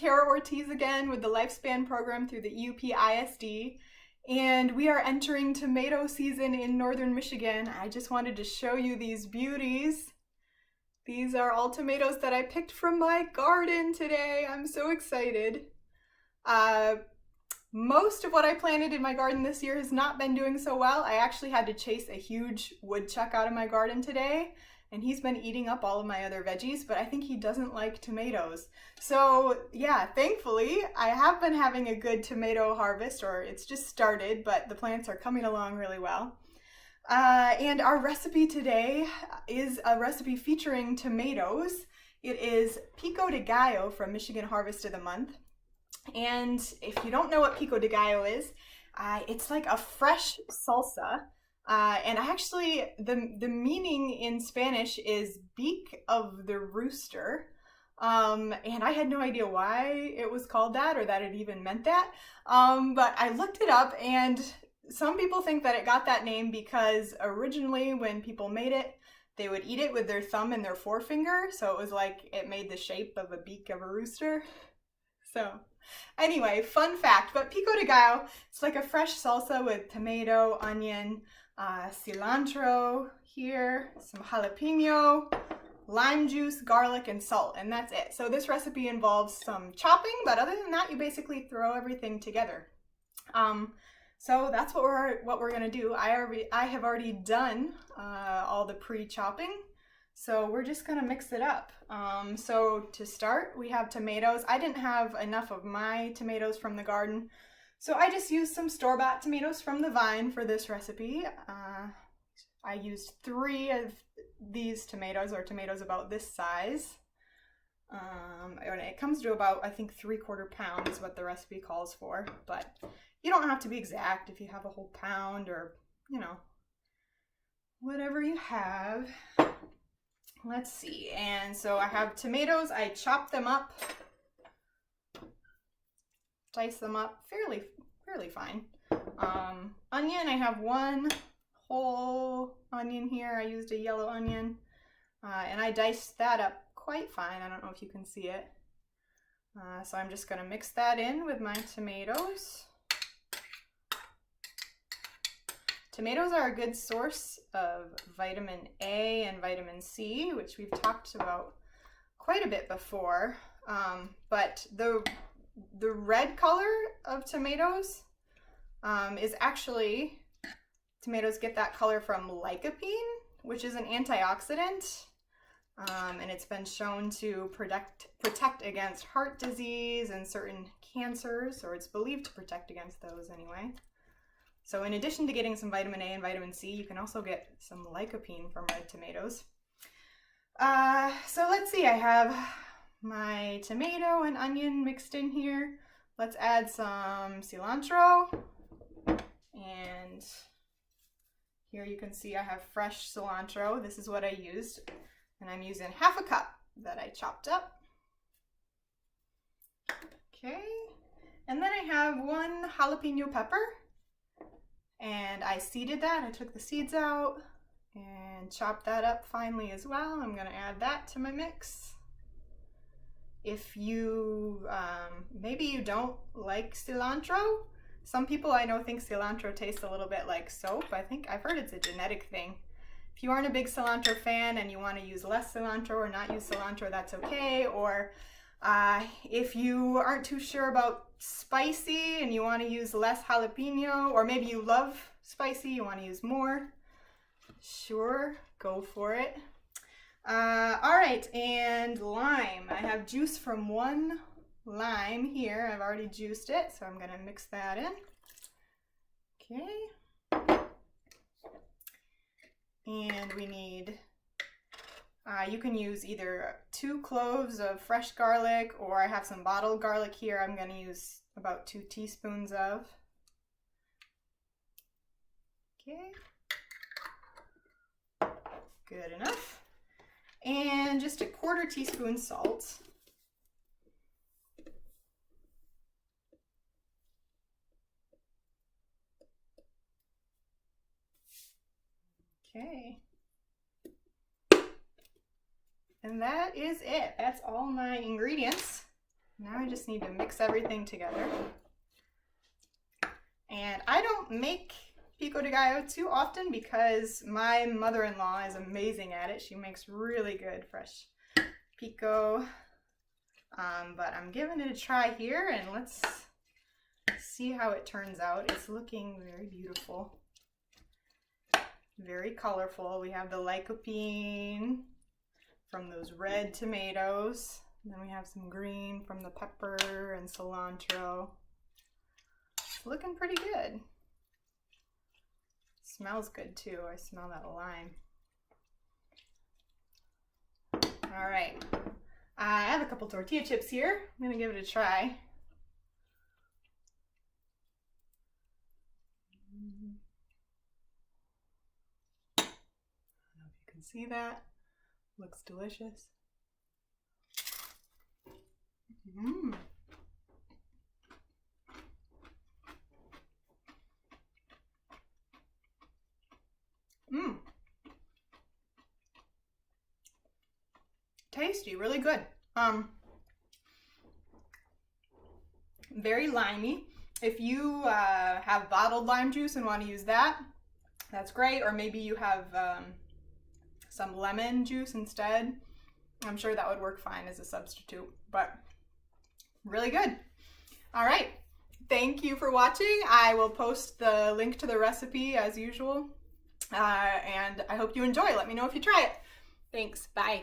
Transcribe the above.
Cara Ortiz again with the Lifespan program through the EUP ISD, and we are entering tomato season in northern Michigan. I just wanted to show you these beauties. These are all tomatoes that I picked from my garden today. I'm so excited. Most of what I planted in my garden this year has not been doing so well. I actually had to chase a huge woodchuck out of my garden today, and he's been eating up all of my other veggies, but I think he doesn't like tomatoes. So yeah, thankfully, I have been having a good tomato harvest, or it's just started, but the plants are coming along really well. And our recipe today is a recipe featuring tomatoes. It is Pico de Gallo from Michigan Harvest of the Month. And if you don't know what Pico de Gallo is, it's like a fresh salsa. And actually, the meaning in Spanish is beak of the rooster. And I had no idea why it was called that or that it even meant that. But I looked it up, and some people think that it got that name because originally when people made it, they would eat it with their thumb and their forefinger. So it was like it made the shape of a beak of a rooster. So anyway, fun fact, but Pico de Gallo, it's like a fresh salsa with tomato, onion, cilantro here, some jalapeno, lime juice, garlic, and salt, and that's it. So this recipe involves some chopping, but other than that, you basically throw everything together. So that's what we're gonna do. I have already done all the pre-chopping. So we're just gonna mix it up. So to start, we have tomatoes. I didn't have enough of my tomatoes from the garden, so I just used some store-bought tomatoes from the vine for this recipe. I used 3 of these tomatoes, or tomatoes about this size. And it comes to about, I think, 3/4 pound is what the recipe calls for, but you don't have to be exact if you have a whole pound or, you know, whatever you have. Let's see, and so I have tomatoes. I chopped them up, dice them up fairly fine. Onion, I have 1 whole onion here. I used a yellow onion, and I diced that up quite fine. I don't know if you can see it. So I'm just gonna mix that in with my tomatoes. Tomatoes are a good source of vitamin A and vitamin C, which we've talked about quite a bit before. But the red color of tomatoes is actually, tomatoes get that color from lycopene, which is an antioxidant. And it's been shown to protect against heart disease and certain cancers, or it's believed to protect against those anyway. So in addition to getting some vitamin A and vitamin C, you can also get some lycopene from red tomatoes. So let's see, I have my tomato and onion mixed in here. Let's add some cilantro. And here you can see I have fresh cilantro. This is what I used. And I'm using 1/2 cup that I chopped up. Okay. And then I have 1 jalapeno pepper. And I seeded that. I took the seeds out and chopped that up finely as well. I'm going to add that to my mix. If you, maybe you don't like cilantro. Some people I know think cilantro tastes a little bit like soap. I've heard it's a genetic thing. If you aren't a big cilantro fan and you want to use less cilantro or not use cilantro, that's okay. Or if you aren't too sure about spicy and you want to use less jalapeno, or maybe you love spicy, you want to use more, sure, go for it. All right, and lime. I have juice from 1 lime here. I've already juiced it, so I'm going to mix that in. Okay. And we need, you can use either 2 cloves of fresh garlic, or I have some bottled garlic here. I'm going to use about 2 teaspoons of. Okay. Good enough. And just a 1/4 teaspoon salt. Okay. And that is it. That's all my ingredients. Now I just need to mix everything together. And I don't make pico de gallo too often because my mother-in-law is amazing at it. She makes really good fresh pico. But I'm giving it a try here, and let's see how it turns out. It's looking very beautiful, very colorful. We have the lycopene from those red tomatoes. And then we have some green from the pepper and cilantro. It's looking pretty good. Smells good too. I smell that lime. All right. I have a couple tortilla chips here. I'm gonna give it a try. I don't know if you can see that. Looks delicious. Mmm. Mmm. Tasty, really good. Very limey. If you have bottled lime juice and want to use that, that's great. Or maybe you have some lemon juice instead. I'm sure that would work fine as a substitute, but really good. All right. Thank you for watching. I will post the link to the recipe as usual. And I hope you enjoy. Let me know if you try it. Thanks. Bye.